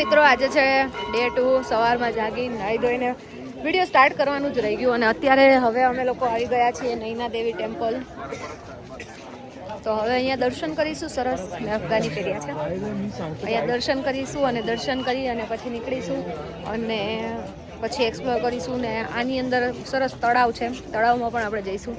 મિત્રો આજે છે ડે 2 સવારમાં જાગીને નાહી ધોઈને વિડીયો સ્ટાર્ટ કરવાનું જ રહી ગયું અને અત્યારે હવે અમે લોકો આવી ગયા છીએ નૈના દેવી ટેમ્પલ. તો હવે અહીંયા દર્શન કરીશું. સરસ મેં અફઘાની પહેર્યા છે. અહીંયા દર્શન કરીશું અને દર્શન કરી અને પછી નીકળીશું અને પછી એક્સપ્લોર કરીશું ને આની અંદર સરસ તળાવ છે, તળાવમાં પણ આપણે જઈશું.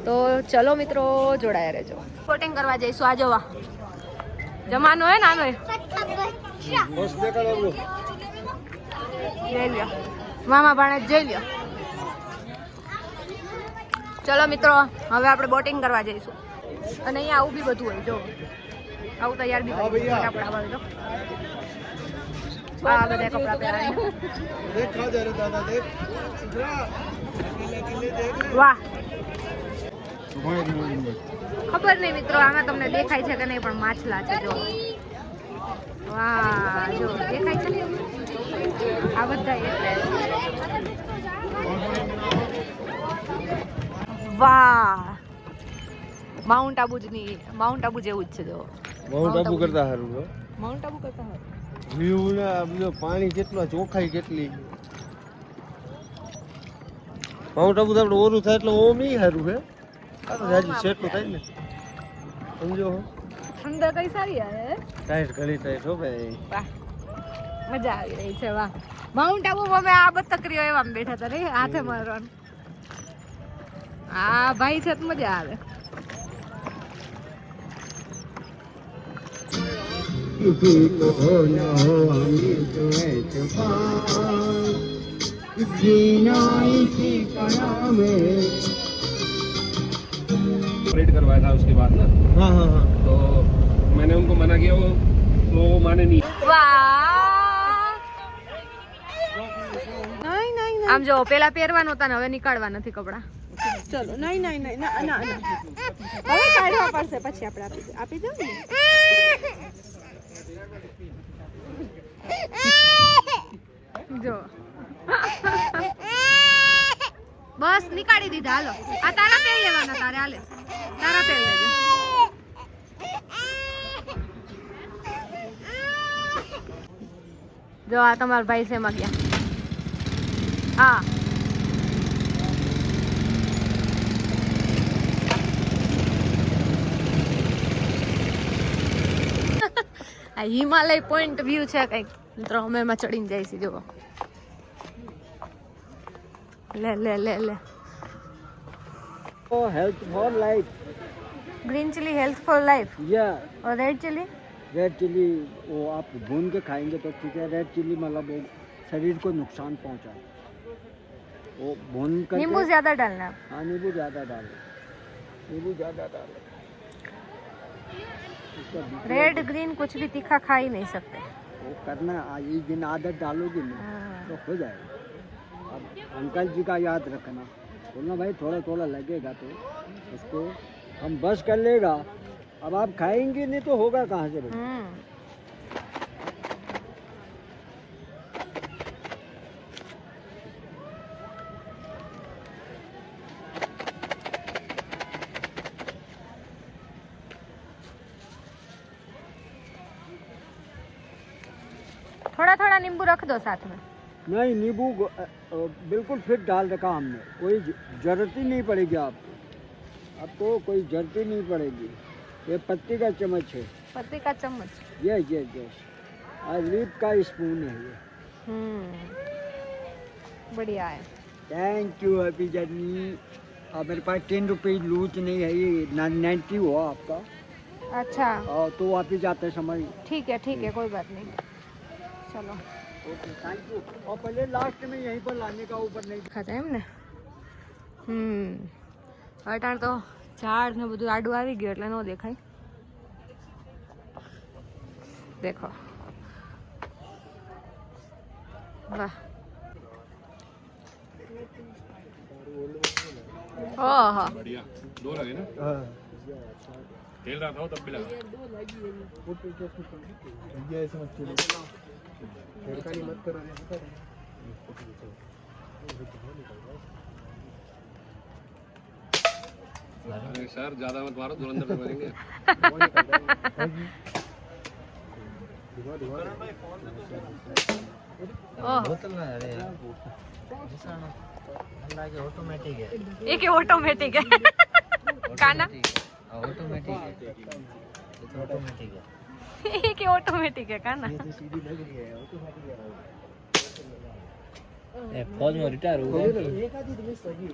તો ચલો મિત્રો, જોડાયા રહેજો. બોટિંગ કરવા જઈશું. આ જોવા જમાનો હોય નાનો જઈ લ્યો, મામા ભાણે જઈ લ્યો. ચલો મિત્રો, હવે આપણે બોટિંગ કરવા જઈશું અને અહીંયા આવું બી બધું હોય. જો આવું તૈયાર બી કપડા વાળું જો આ બધા કપડા પહેરાવીને. વાહ, ખબર નહીં મિત્રો આમાં તમને દેખાય છે કે નહીં, પણ માછલા છે. જો વાહ, જો દેખાય છે આ બધા. વાહ, માઉન્ટ આબુ જેવું જ છે. જો માઉન્ટ આબુ કરતા સારું છે. માઉન્ટ આબુ કરતા સારું. વ્યૂ ને બધો પાણી કેટલો, ચોખાઈ કેટલી. માઉન્ટ આબુ તો આપણે ઓરું થાય એટલે ઓમ નહીં સારું છે. આ તો જાજી સેટલું થાય ને, સમજો. ઠંડા કઈ સારી આવે, ટાઈટ ઘણી ટાઈટ હો ભાઈ. વાહ, મજા આવી રહી છે. વાહ, માઉન્ટ આબુ અમે આ બતકરીઓ એવા બેઠા હતા નહીં, હાથે મારવાનું. આ ભાઈ છે તો મજા આવે. ऑपरेट करवाया था उसके बाद ना. हाँ हाँ हाँ. तो मैंने उनको मना किया, वो माने नहीं. આમ જો પેલા પહેરવાનો હતા ને હવે નીકાળવા નથી કપડા. ચલો નહીં નહીં નહીં ના ના ના, હવે કાઢવા પડશે પછી આપણે આપી દો ને. જો બસ નીકાળી દીધા. હાલો, આ તારા પહેરી લેવાના. તારે હાલે, તારા પહેરી લેજો. જો આ તમારા ભાઈ છે એમાં ગયા. હા, આ હિમાલય પોઈન્ટ વ્યૂ છે કઈક મિત્રો. અમે એમાં ચડીને જઈશું. જો ले ले ले ले Oh, health for life. Green chilli health for life. Yeah. और रेड चिली? रेड चिली वो आप भून के खाएंगे तो ठीक है. रेड चिली मतलब वो शरीर को नुकसान पहुंचाए. वो भून कर. नींबू ज्यादा डालना. हाँ, नींबू ज्यादा डालो. नींबू ज्यादा डालो. रेड ग्रीन कुछ भी तीखा खा ही नहीं सकते. वो करना, ये दिन आदत डालोगे ना तो हो जाएगा. अब अंकल जी का याद रखना, बोलना भाई थोड़ा थोड़ा लगेगा तो उसको हम बस कर लेगा. अब आप खाएंगे नहीं तो होगा कहाँ से भाई. थोड़ा थोड़ा नींबू रख दो साथ में. नहीं, नींबू बिल्कुल फिट डाल रखा हमने. कोई जरूरत ही नहीं पड़ेगी आपको कोई जरूरत ही नहीं पड़ेगी. ये पत्ती का चम्मच है. पत्ती का चम्मच. ये और लीप का स्पून है ये. बढ़िया है. Thank you happy journey. अब मेरे पास 10 रुपये लूच नहीं है, ये 90 हुआ आपका. अच्छा, तो वापिस जाते समय. ठीक है कोई बात नहीं. चलो ओके, थैंक यू. और पहले लास्ट में यहीं पर लाने का, ऊपर नहीं ખાતા એમ ને. અટાણ તો ઝાડ ને બધું આડું આવી ગયું એટલે ન દેખાય. દેખો, વાહ. ઓહો, बढ़िया. 2 लगे ना. हाँ. खेल रहा था तब भी लगा. मत करो. अरे सर ज्यादा मत मारो, धुरंधर में मरेंगे. ऑटोमेटिक है ये के ऑटोमेटिक है काना ऑटोमेटिक है ये के ऑटोमेटिक है काना ये तो सीधी लग रही है ऑटोमेटिक है फौज में रिटायर हो गए एक आधी तो मिस होगी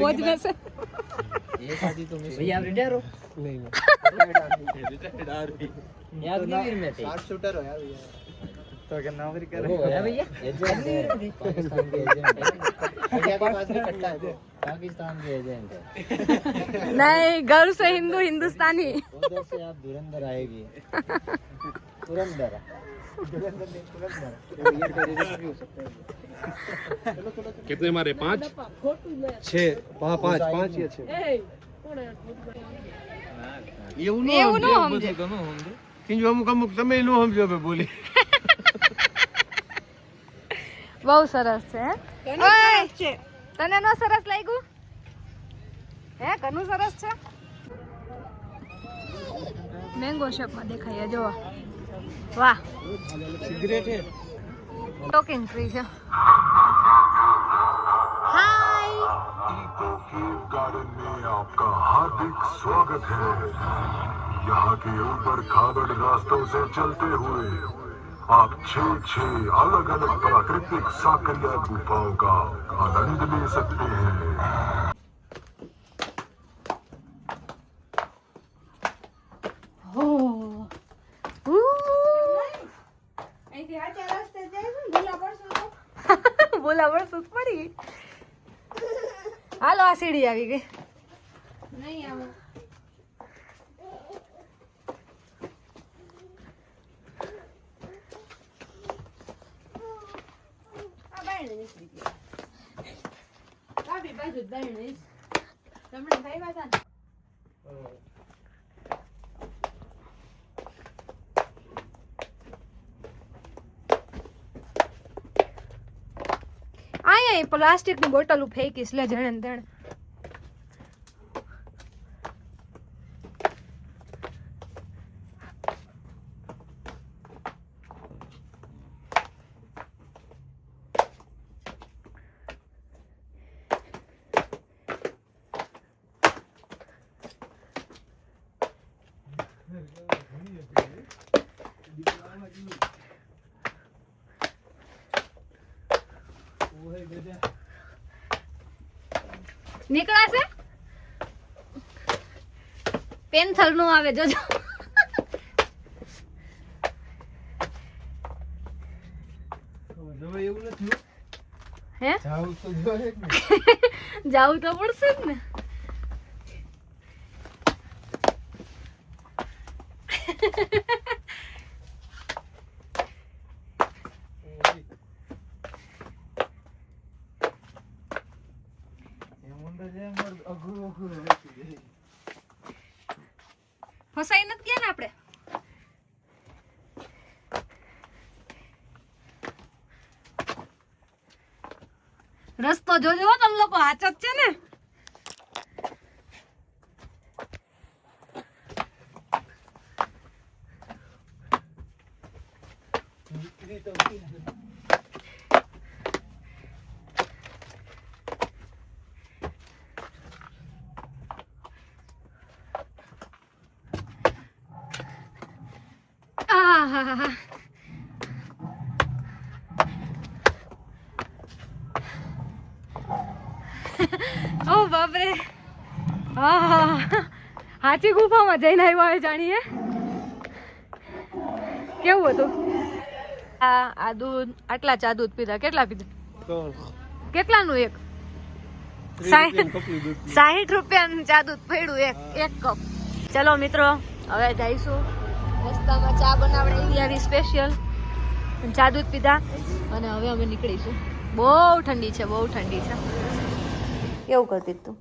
फौज में से एक आधी तो मिस भैया आप रिटायर हो नहीं रिटायर यार वीर में थे शॉट शूटर हो यार भैया तो क्या नौकरी कर रहे हो भैया एजेंट है पाकिस्तान के एजेंट है भैया के पास भी कट्टा है पाकिस्तान के एजेंट है नहीं गर्व से हिंदू हिंदुस्तानी उधर से आप धुरंधर आएगी धुरंधर ये टेररिस्ट भी हो सकता है कितने मारे 5 6 5 या 6 એવું નો સમજે કિંજુ અમુક અમુક તમે નો સમજો બે બોલી બહુ સરસ છે ઓય તને નો સરસ લાગ્યું હે કનું સરસ છે મેંગો શેપ માં દેખાય જો વાહ सिगरेट है ટોકિંગ ટ્રી છે હાય गार्डन में आपका हार्दिक स्वागत है। यहाँ के ऊपर खागड़ रास्तों से चलते हुए आप 6 अलग अलग प्राकृतिक साकरिया गुफाओं का आनंद ले सकते हैं। બોલા વર્ષ પડી હાલો આ સીડી આવી ગઈ નહીં આવો અહીંયા પ્લાસ્ટિક ની બોટલ ફેંકીશ લે જણે ને તેણે નીકળાશે પેન્થલ નું આવે જોજો હે જાવું તો પડશે જ ને ફસાઈ નથી ગયા ને આપણે રસ્તો જોજો તમે લોકો હાચ જ છે ને આહાહા. ઓ બાપરે હાચી ગુફામાં જઈને આવ્યા હોય જાણીએ કેવું હતું આ દૂધ આટલા ચા દૂધ પીધા કેટલા પીધા કેટલાનું એક 60 રૂપિયાનું ચા દૂધ પડ્યું એક કપ ચલો મિત્રો હવે જઈશું રસ્તામાં ચા બનાવડાવી આવી સ્પેશિયલ ચા દૂધ પીધા અને હવે અમે નીકળીશું બહુ ઠંડી છે બહુ ઠંડી છે કેવું કરતી તું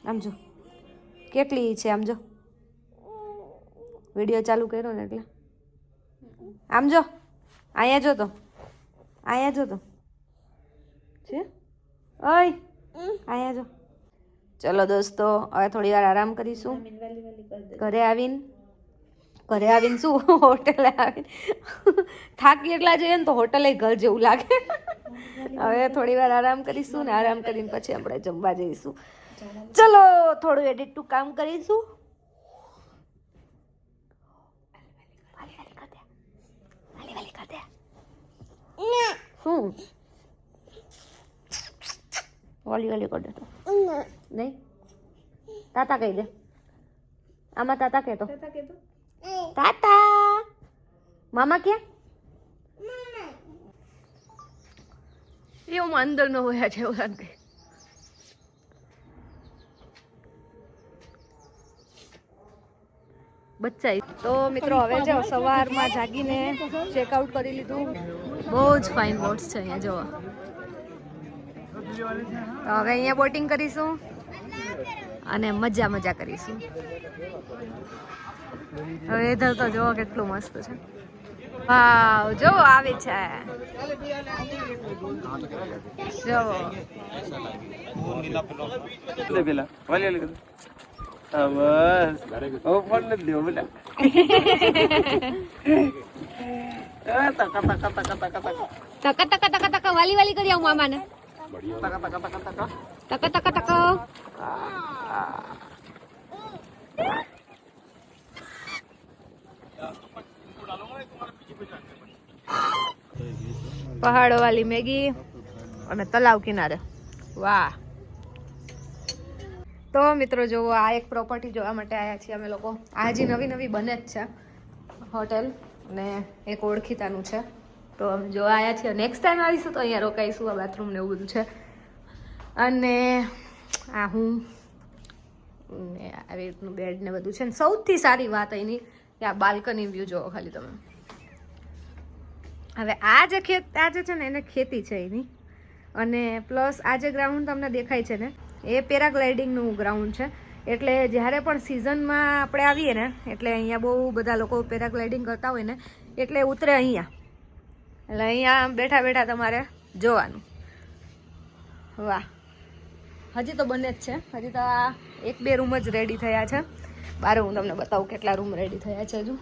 આમ જો કેટલી છે આમ જો વિડીયો ચાલુ કર્યો ને એટલે આમ જો અહીંયા જો તો અહીંયા જો તો છે ઓય અહીંયા જો ચલો દોસ્તો હવે થોડી વાર આરામ કરીશું ઘરે આવીને ઘરે આવીને શું હોટલે આવીને થાકી એટલા જઈએ ને તો હોટલે ઘર જેવું લાગે. હવે થોડી વાર આરામ કરીશું ને આરામ કરીને પછી આપણે જમવા જઈશું. ચલો થોડું એડિટનું કામ કરીશું. શું વાલી વાલી કરી દે તો નહીં તાતા કહી દે. આમાં તાતા કહેતો તાતા. મામા ક્યાં? એવું અંદર ન હોયા છે એવું લાગે. બચ્ચા તો મિત્રો હવે જો સવારમાં જાગીને ચેકઆઉટ કરી લીધું. બહુ જ ફાઇન બોટ્સ છે અહીંયા જોવા. તો હવે અહીંયા બોટિંગ કરીશું અને મજા કરીશું. હવે ઇધર તો જોવો કેટલું મસ્ત છે. વાવ જો આવે છે જો. તકા વાલી વાલી કરી આવું મામાને. તકા પહાડો વાલી મેગી અને તલાવ કિનારે. વાહ. તો મિત્રો જોવો આ એક પ્રોપર્ટી જોવા માટે આવ્યા છીએ અમે લોકો. આ હજી નવી બને જ છે હોટેલ અને એક ઓળખીતાનું છે. તો અમે જોવા આવ્યા છીએ. નેક્સ્ટ ટાઈમ આવીશું તો અહીંયા રોકાઈશું. આ બાથરૂમ ને એવું બધું છે. અને આ હું આવી રીતનું બેડ ને બધું છે. ને સૌથી સારી વાત અહીંની કે આ બાલ્કની વ્યૂ જોવો ખાલી તમે. હવે આ જે છે ને એને ખેતી છે એની. અને પ્લસ આ જે ગ્રાઉન્ડ તમને દેખાય છે ને એ પેરાગ્લાઇડિંગનું ગ્રાઉન્ડ છે. એટલે જ્યારે પણ સિઝનમાં આપણે આવીએ ને એટલે અહીંયા બહુ બધા લોકો પેરાગ્લાઇડિંગ કરતા હોય ને એટલે ઉતરે અહીંયા. એટલે અહીંયા બેઠા તમારે જોવાનું. વાહ. હજી તો બને જ છે. હજી તો આ 1-2 રૂમ જ રેડી થયા છે. બાર હું તમને બતાવું કેટલા રૂમ રેડી થયા છે હજુ.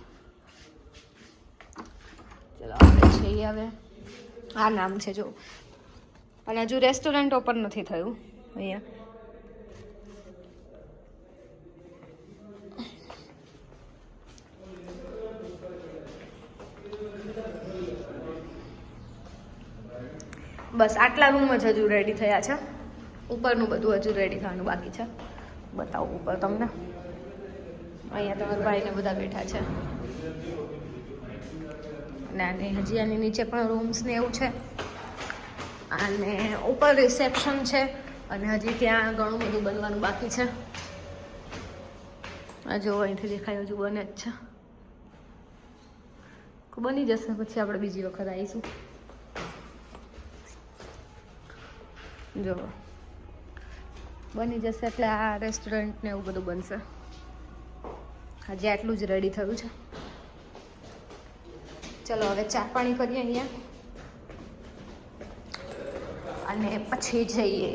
ચલો આપણે છીએ હવે. આ નામ છે જો. અને હજુ રેસ્ટોરન્ટ ઓપન નથી થયું અહીંયા. બસ આટલા રૂમ જ હજુ રેડી થયા છે. ઉપરનું બધું હજુ રેડી થવાનું બાકી છે. બતાવું ઉપર તમને. અહીંયા તમારા ભાઈને બધા બેઠા છે. અને હજી આની નીચે પણ રૂમ્સ ને એવું છે. અને ઉપર રિસેપ્શન છે. અને હજી ત્યાં ઘણું બધું બનવાનું બાકી છે. આ જો અહીંથી દેખાય હજુ બને જ છે. બની જશે પછી આપણે બીજી વખત આવીશું. જો બની જશે એટલે આ રેસ્ટોરન્ટ ને એવું બધું બનશે. હજી આટલું જ રેડી થયું છે. ચલો હવે ચા પાણી કરીએ અહીંયા અને પછી જઈએ.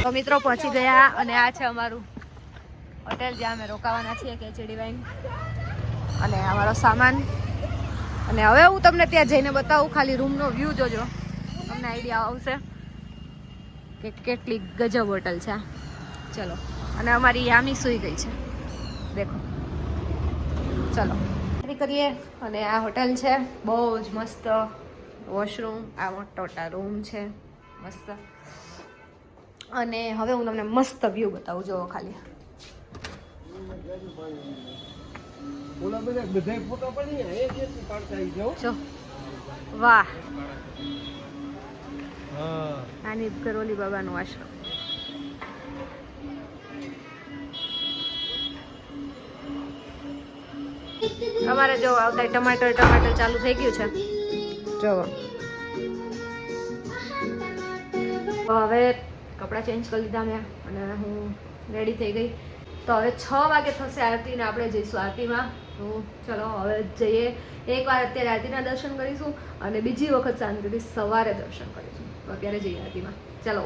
તો મિત્રો પહોંચી ગયા અને આ છે અમારું હોટેલ જ્યાં અમે રોકાવાના છીએ કેચડી વાઇન. અને અમારો સામાન. અને હવે હું તમને ત્યાં જઈને બતાવું. ખાલી રૂમનો વ્યૂ જોજો તમને આઈડિયા આવશે કે કેટલી ગજબ હોટલ છે. ચલો. અને અમારી યામી સૂઈ ગઈ છે દેખો. ચલો કરીએ. અને આ હોટલ છે બહુ જ મસ્ત. વોશરૂમ આ મોટા રૂમ છે મસ્ત. અને હવે હું તમને મસ્ત વ્યૂ બતાવું. જો ખાલી જો વાહ. આની કરોલી બાબાનું આશ્રમ. અમારે જો આવતા ટમાટર ચાલુ થઈ ગયું છે. જો હવે કપડાં ચેન્જ કરી લીધા મેં અને હું રેડી થઈ ગઈ. તો હવે 6 વાગે થશે આરતી ને આપણે જઈશું આરતીમાં. તો ચલો હવે જઈએ. એકવાર અત્યારે આરતીના દર્શન કરીશું અને બીજી વખત શાંતિથી સવારે દર્શન કરીશું. તો અત્યારે જઈએ આરતીમાં. ચલો.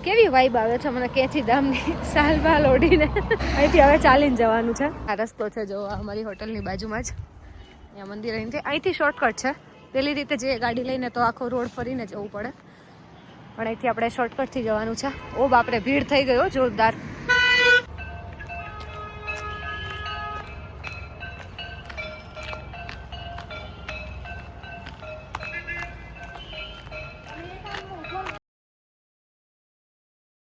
કેવી વાઈબ આવે છે મને કેચી ધામની સાલબાલ ઓઢીને. અહીંથી હવે ચાલીને જવાનું છે. આ રસ્તો છે જો અમારી હોટલની બાજુમાં જ. અહીંયા મંદિર અહીંથી શોર્ટકટ છે. પેલી રીતે જે ગાડી લઈને તો આખો રોડ ફરીને જવું પડે, પણ અહીંથી આપણે શોર્ટકટથી જવાનું છે. ઓ બાપરે, ભીડ થઈ ગયો જોરદાર.